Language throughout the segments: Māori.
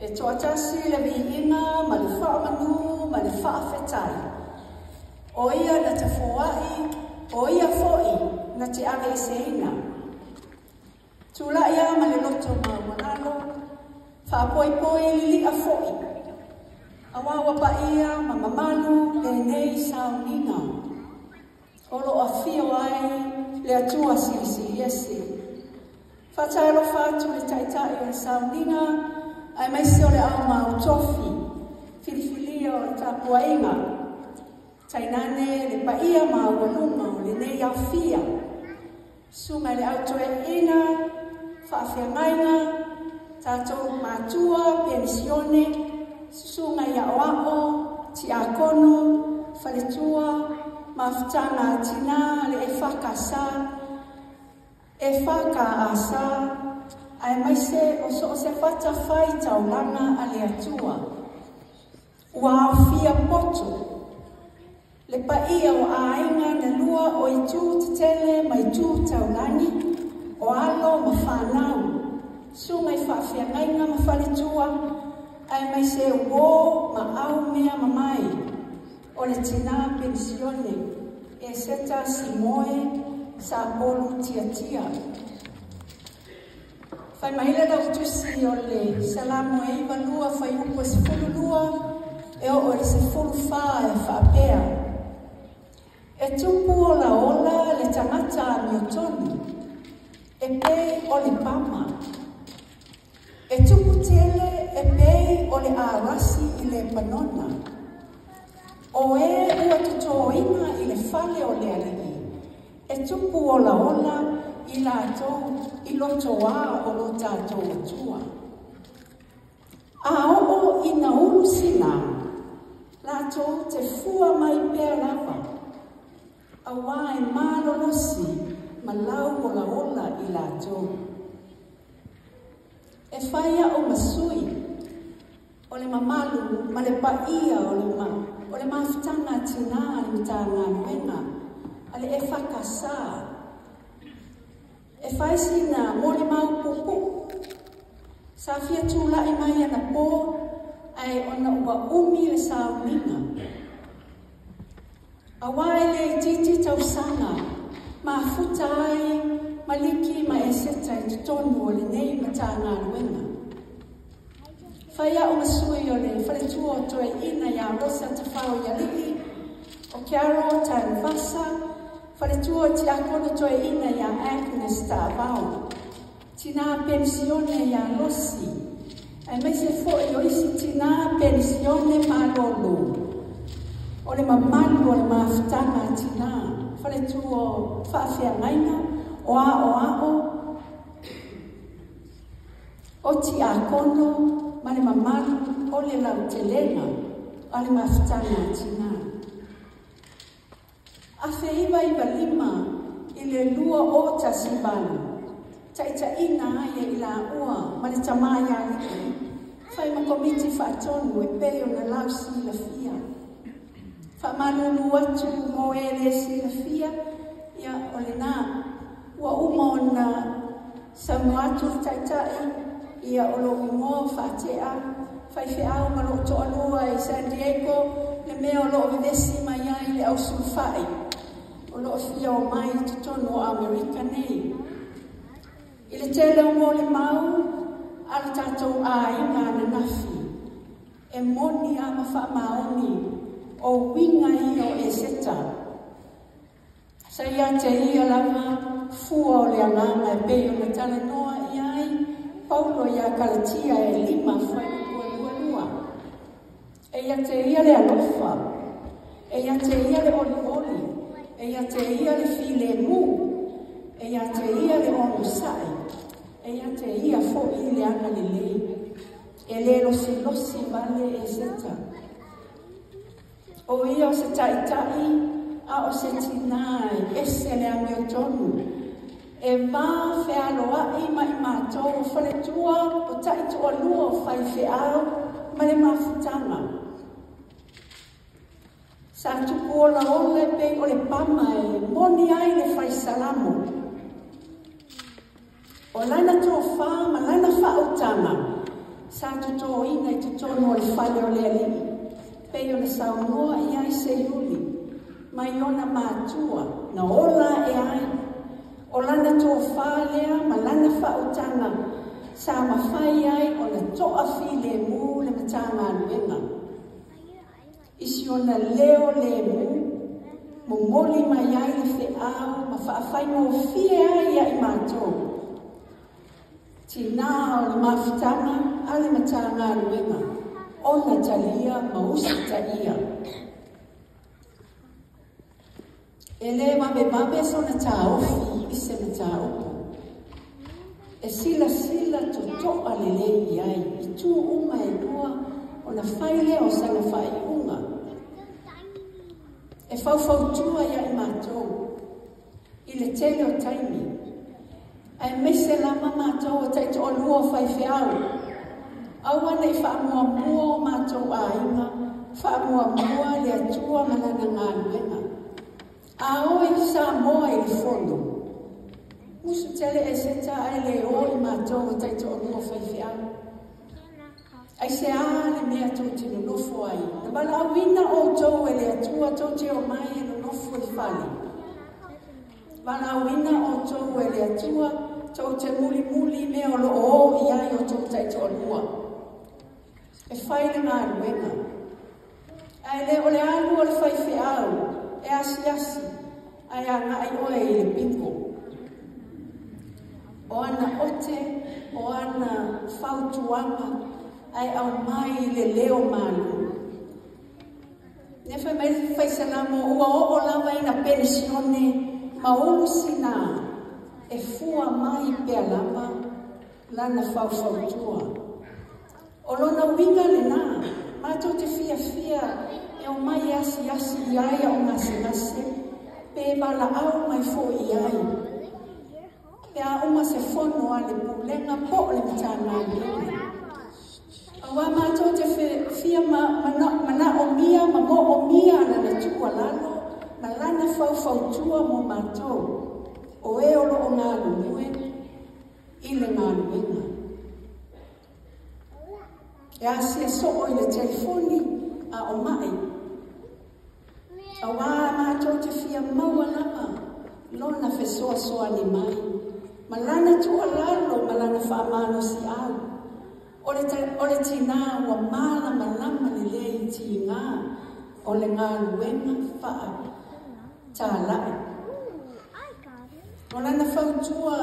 e toa tasi le viina ma le wha manu ma le wha whetai. O ia na te whoai, o ia foi na te ave se ina. Tula ia ma le loto ma manalo, wha poi poi li a foi. Awawa pa ia ma mamalu le nei saunina. Olo a fio ai le atua si yesi. Whataelo whatu le taitai e saunina, ai mai se o le au mau tofi, filifilia o le tapua inga. Tainane le paia mau walunga o le nei au fia. Sunga le au toe ina, whaafia ngainga, tātou mātua, pensione, sunga ia oao, ti a kono, whaletua, mafutanga tina le e whakasa, e whakaasa, ai mai se o so se whata whai taulanga a le atua. Ua au fia poto, le paia o ainga na lua o i tū te tele mai tū taulangi, o alo ma whanau, sunga i whaafia ngainga ma whaletua, ai mai se wō ma au mea ma mai, o le tina pensione, e seta si moe sa bolu tia. Fai maile lau tusi o le salamu e iwa lua, fai upo se fulu lua, e o le se fulu wha e whaapea. E tupu o la ola le tangata a miotoni, e pei o le pama. E tupu tele e pei o le arasi i le panona. O e ua tuto ina i le fale o le alini. E tupu o la ola i la atou, i loto a o lo tātou atua. A o ina ulu sina, la atou te fua mai pēr lava. A wai malolosi, ma lau o la ola i la atou. E whaia o masui, o le mamalu, ma le paia o le mafutanga tina le mitanga nuenga, ale e whakasa. E whaisina mo le mau pupu. Sa fia tūla i mai ana pō, ai ona ua umi le saunina. A wai le titi tausanga, ma futai, ma liki ma e seta i tutonu o le nei matanga nuenga. Whaia o masui o le whaletua o toe ina ia rosa te whao ia liki, o kiaro tai vasa, whaletua ti akono toe ina ia Agnes ta avao. Tina pensione ia rosi, ai mai se fo i oisi tina pensione malolo. O le mamalu o le mafutanga tina, whaletua o whaafia ngaina, o a o ti akono, ma le mamalu o le lau te lena, o le mafutanga tina. A iwa lima i le lua o tasibana, taita ina aia i la ua, ma le tamaya liki, whai ma komiti whaatonu e peo na lau si la fia. Whamalulu atu mo e le si la fia, ia o le nā, ua uma o na samuatu taitai, ia o lo ingo whaatea, whai au ma lo toa i San Diego, le mea o lo videsi mai ai le au sulfai. O lo fia o mai tutono o Amerika nei. I le tele o mo le mau, ala tātou a inga na nafi. E moni a mawha maoni, o winga i o e seta. Sa ia te ia lama, fua o le alanga e peo na tala noa i ai, Paulo ia kalatia e lima whai lua. E ia te ia le alofa, e ia te ia le oli, e ia te ia le file mu, e ia te ia le ono sai, e ia te ia fo i le ana le lei, e le losi vale e seta. O ia o se taitai, a o se tinai, e se le ame o tonu, e ma whealoa i mai mātou whaletua o taitua lua o whai wheao ma le mafutanga. Sa tupu o la ole pe o le pama e moni ai le whai salamo. O lana tō wha ma lana whaotanga sa tuto ina i tuto no le fale o le ali. Pe ona sa ngoa i ai se yuli. Mai ona mātua na ola e ai. O lana tō whālea ma lana whautanga. Sa mawhai ai o na toa while mū le matanga nuenga. Isi o na leo le mū. Mongoli mai ai le whi au ma whaafai mo fie ai ai mātou. Tina o le mawhitanga a le matanga nuenga. O na talia ma usi taia. E le mabe so na tāofi i se na tāopo. E sila to toa le lei ai. I tū uma e lua o na whaile o sana whai unga. E whau tua ia i mātou. I le tele o taimi. Ai mese lama mātou o taito o lua o whai whiau. Awana i whaamua mua o mātou a inga. Whaamua mua le atua manana ngā luenga. A oi sa moa i le fono. Musu tele e se ta ai le o i mātou o taito o lua o whai whiau. Ai se ale mea tau te no nofo ai. Na bala awina o tau e le atua tau te o mai e no nofo i whali. Bala awina o tau e le atua tau te muli mea o lo o i ai o tau taito o lua. E whaile ngā ruenga. Ai le o le alu o le whaiwhi au. E asi. Ai a ngai oe i le pingo. O ana ote, o ana whautuanga. Ai au mai le leo malu. Ne whai mai whai salamo ua o lawa i na pensione maulu sina e fua mai pea lama lana whautua. O lona winga le nā, mātou te fia e o mai asi iai o ngase pe bala au mai fo iai. Pe a uma se fono ale pulenga po le mitana iai. Awa mātou te fia mana o mia, ma mo o mia na na tua lalo, ma lana whautua mo mātou. O e olo o ngā lunue, i le ngā luenga. E asia so o i le telefoni a o mai. Awa mātou te fia maua lama, lona fesoa ni mai. Ma lana tua lalo, ma lana whaamano si au. O le tina ua mala malama le lei ti ngā o le ngā luenga whaa tā lai. O lana whautua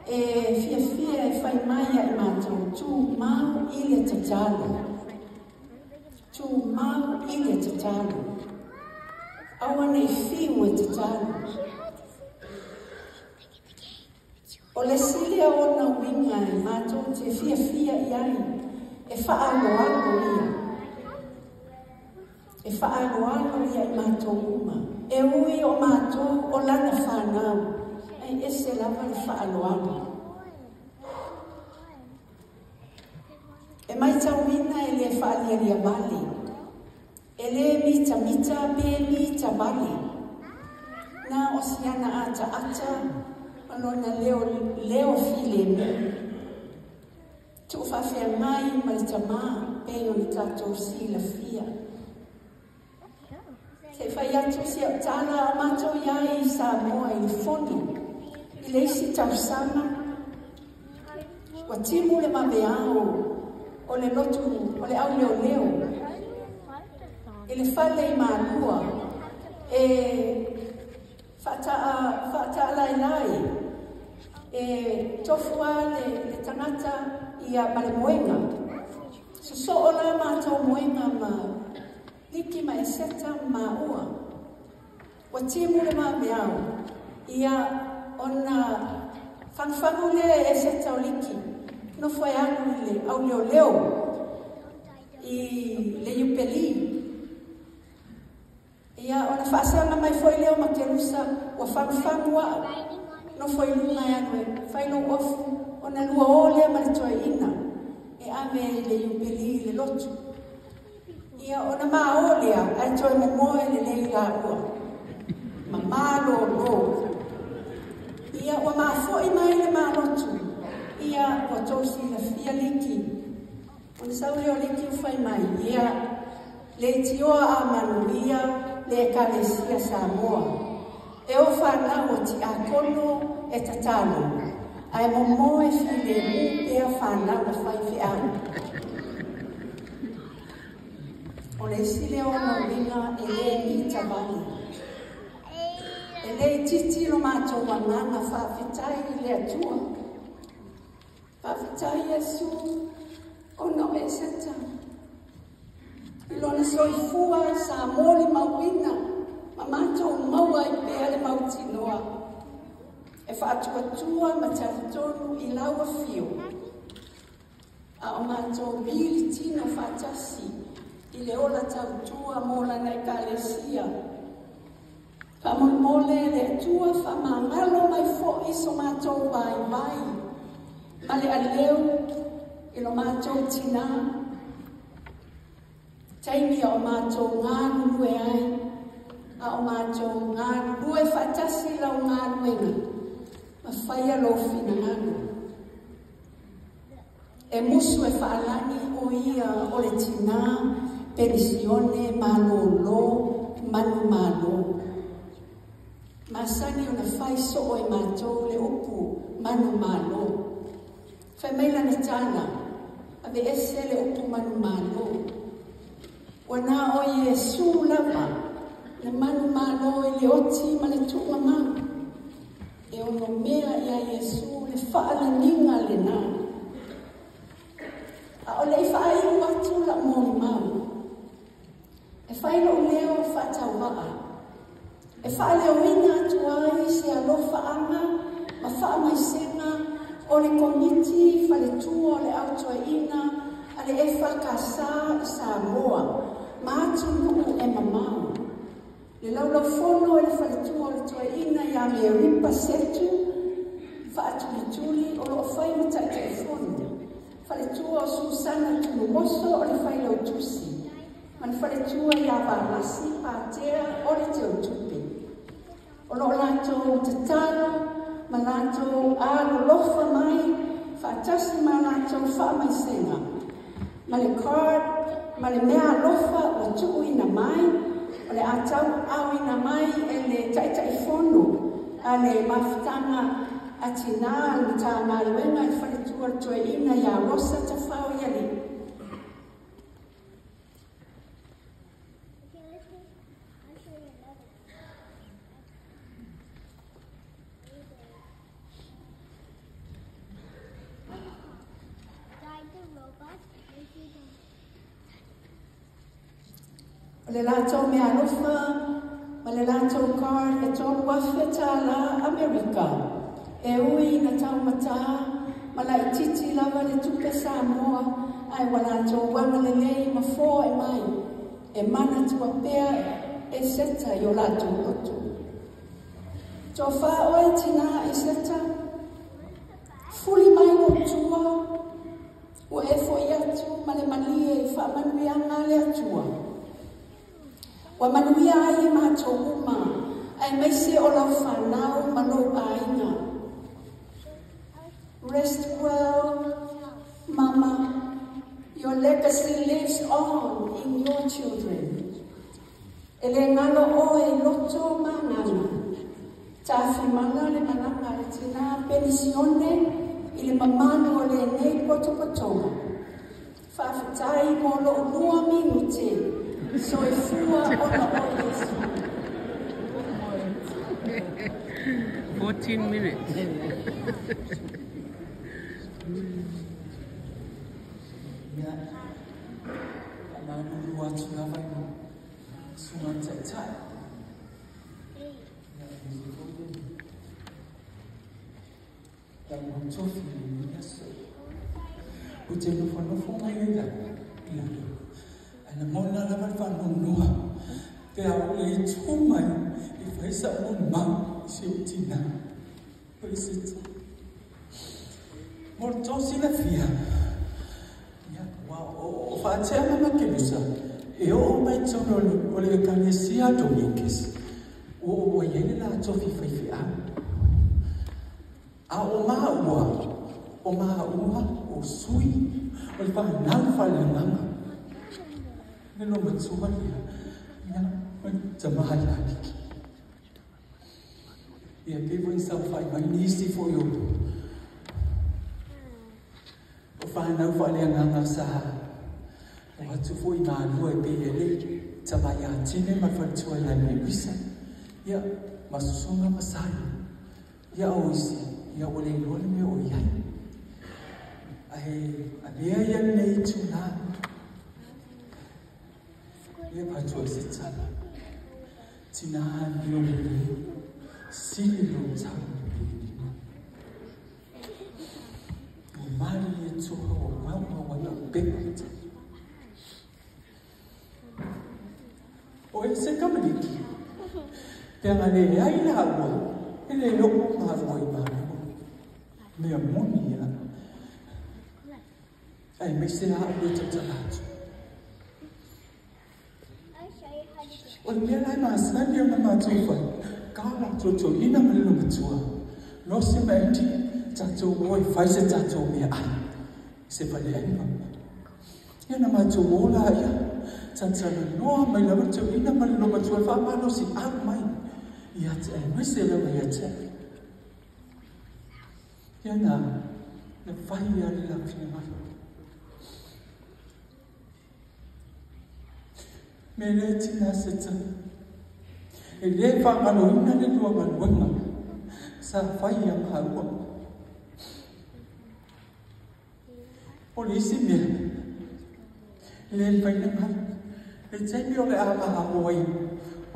e fia e whai maia i mātou tū mau i le tatalo. Tū mau i le tatalo. Awane i whiu e tatalo. O le silia o na winga e mātou te fia i ai, e whaaloalo ia. E whaaloalo ia i mātou uma. E ui o mātou o lana whanau, ai ese lava le whaaloalo. E mai tauina e le whaaliaria bali. E le mita pe mita bali. Na osiana ata, Alona leo file me. Tu whawhia mai maritama pe o ni tātou si la fia. Se whai atu si au tāna o mātou iai sa moa i whonu. I leisi tau sama. Wa timu le mabe au. O le lotu, o le au leo. I le whale i mālua. Whata lai. E tofua le tangata i a male moenga. So o la mātou moenga ma liki ma e seta ma ua. Wa timu le ma meau. I a ona whanwhangu le e seta o liki. No whai anu le au leo. I le yupeli. I a ona whaasanga mai foi leo ma kerusa wa whanwhangu wa. No foi lunga ya koe, whai no ofu, o na lua ole ma le toa ina, e ame le yupeli le lotu. Ia o na maa olea, ai toa me moe le lei la ua. Ma malo no. Ia o maa foi mai le maa lotu. Ia o tosi la fia liki, On sauri o le kiu fai mai ia, le tioa a manuia, le ekalesia Samoa. E o whanau o ti a kono e tatalo. Ai momo e file mu pea whanau na whai whianu. O le sile o no ringa e le ni tawani. E le titi lo mato wanganga whawhitai le atua. Whawhitai Yesu o no e seta. Ilona soifua sa moli mawina. Mamato maua i pea le mautinoa. E whaatua ma taritonu i laua fio. A o mato mili tino whaatasi i le ola tautua mola na ekalesia. Whamolmole le tua whamangalo mai fo iso mato vai vai. Ma le aleu i lo mato tina. Taimi o mato ngānu nue ai. A o mātou ngānu lue whatasi lau ngānu enga. Ma whaia lo fina ngānu. E musu e whaalani o ia o le tina, penisione, malo lo, manu malo. Masani o na whai so o e mātou le upu, manu malo. Whameila na tana, ave ese le upu manu malo. Wana o Yesu lama, le manu malo i le oti ma le tu mama. E ono mea ia Yesu le whaalaninga le nā. A o le whaai watu la mōni mau. E whai lo leo whatau waa. E wha leo ina atu ai se alofa anga ma wha mai senga o le komiti wha le tua o le autua ina a le e whakasa i Samoa. Ma atu nuu e mamau. Le laulau fono e le whaletua o le tua ina i a mea ripa setu, whaatuli o lo whai matai te e fono. Whaletua o Susana tunu moso o le whai lau tusi. Man whaletua i a wālasi pātea o le te utupi. O lo lato te talo, ma lato alo lofa mai, whaatasi ma lato wha mai senga. Ma le card, ma le mea lofa o tuu ina mai, o le atau au ina mai e le taitai fono, a le mafitanga atina le tāna luenga i whaletua tue ina i a rosa ta whao iali. O le lātou mea lofa, ma le lātou card e tōnu wawhia tā la Amerika. E ui na taumata, ma la i titi lava le tupe Samoa, ai wa lātou wanga le lei ma fō e mai. E mana tua pea e seta i o lātou lotu. Tō wha oe tina e seta, fuli mai no tua, o e fo i atu, ma le malie i wha manui anga le atua. Wa manuia ai mātou uma, ai maise o lau whanau manou aina. Rest well, Mama. Your legacy lives on in your children. Ele ngalo o e loto mangana. Tafi mana le mananga le tina penisione, ile mamano o le nei potopotonga. Whawhitai mo lo lua minute. So e fua ona o Yesu. 14 minutes. Ya, kalau luar sudah baik, semua cacat. Ya, itu pun. Dan untuk film ya, bukan nufon aja dah. Ya, ana mona la van noa. Te au le tuma i fai sa ma si utina. Pois molto si la fia. Ya, o fa c'è ma che bisa. E o mai sono o le canesia domingues. O iene la tofi fai fia. A o ma ua o sui Oi pa nang fa le mama. Nelo matsua dia. Ya, jamaah lagi. Ya people self fight my easy for you. Fa nang fa le nganga sa. Wa tu foi ma no e pe ele. Jamaah chine ma fa tsua la ni bisa. Ya, masusunga masai. Ya oisi, ya ole lole me oyai. Dia yang naik cuna, dia pacu secara, cina belum sini belum sampai. Mari itu mau yang baik. Oh, saya kembali. Jangan dia ini hawa, ini lok hawa ibarat, memunia. Ay, may sinabi ito sa lahat. Ol niya ay masan niya na matufan. Kala tuto, ina malilo matua. No si menti, tato boy, faise tato miya ay. Se pali ay ma. Yan na matuola ya. Tatsana no, may laman to, ina malilo matua. Famano si amay. Yat ay, may sila may yate. Yan na, nagfaya nila pinamalo. Meleti na seta. Ele fa ngalo ina le tua ngalo sa fai yang hawa. Polisi me. Le fai na ma. Le tsai yo le ama hawa.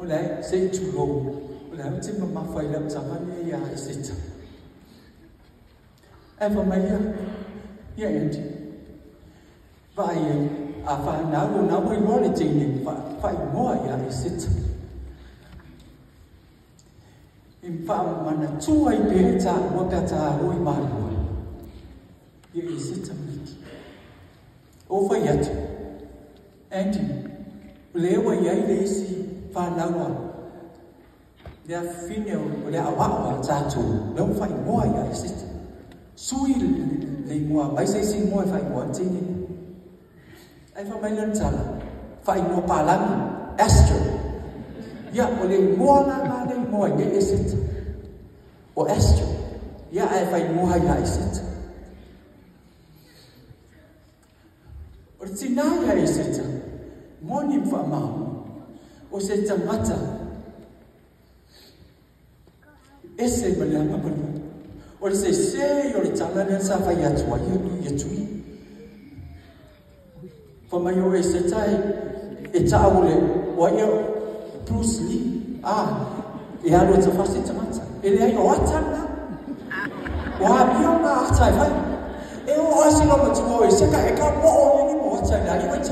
Ole se chulo. Ole tsi ma fai la tsama ne ya seta. Eva Maria. Ya enti. Vai apa nalu namu boleh jadi fai moa ya isit. Impa mana cuai beca wakaca oi malu. Ya isit samiki. Over yet. Anti lewa ya ilesi fa nawa. Dia finel dia awak jatuh. Lalu fai moa ya isit. Sui le moa, baik saya moa fai moa jadi. Ay fa may lanzala fai mo palang Esther ya ole mo na na mo ni isit o Esther ya ay fai mo ya isit o tina ya isit mo ni fa ma o se tamata ese malanga bulu o se yo le tala na sa fa ya tswa ya tsui Pemayo setai etaule waya Bruce Lee ya lo tafasi tamata ele ai watana wa bio na atai vai e o asino matuo seka e ka mo ni mo atai dali wachi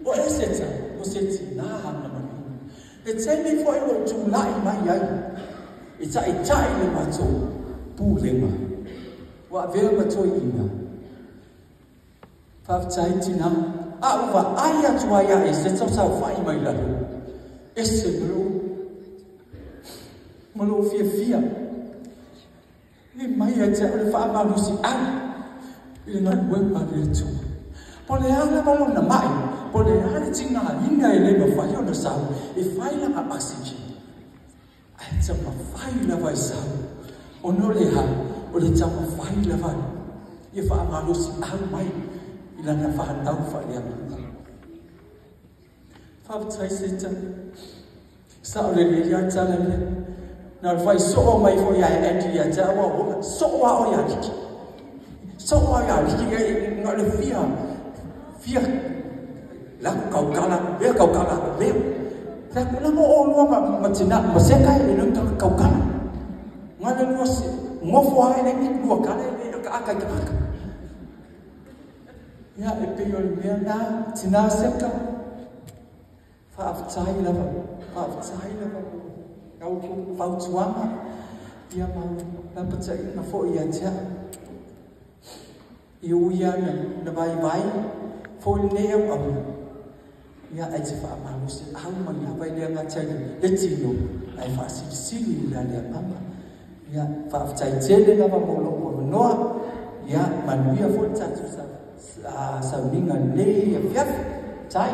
o eseta o seti na hamna mani e tseni foi lo tulai mai ai e tai ni mato pu lema wa vela mato ina Faftai tina, uwa aya tuaya ese tsa fai mai la. Ese melo fia. Ni mai aja le fa malu si an. Ile na we pa le tu. Pole ana balo na mai. Pole ana tinga inga ile no fa yo na sa. E fai na ka oxygen. Ai tsa ma fai la vai sa. Ono le ha, o le tsa ma fai la vai. E fa malu si an mai. Ila na fahatau fa dia. Fa tsai seta. Sa ole le ya tsala le. Na fai so mai fo ya anti ya tsa wa so wa o ya ki. So wa ya ki ga le fia. Fia. La kau kala, be kau kala, be. Ta kuna mo o lo ma tina, ma se kai le no kau kala. Ngale no se, mo fo ai le ki lo kala le ka ka ka. Ya epeyol miana tina seka fa aftai lava kau fau tuanga ia mau na pecai na fo ia tia iu ia na vai fo ne am ia ai te fa malu si au mai na vai le ngachai le tino ai fa si la le mama ia fa aftai tele lava mo lo no ia manuia fo tatu sa sauninga nei fiaf tai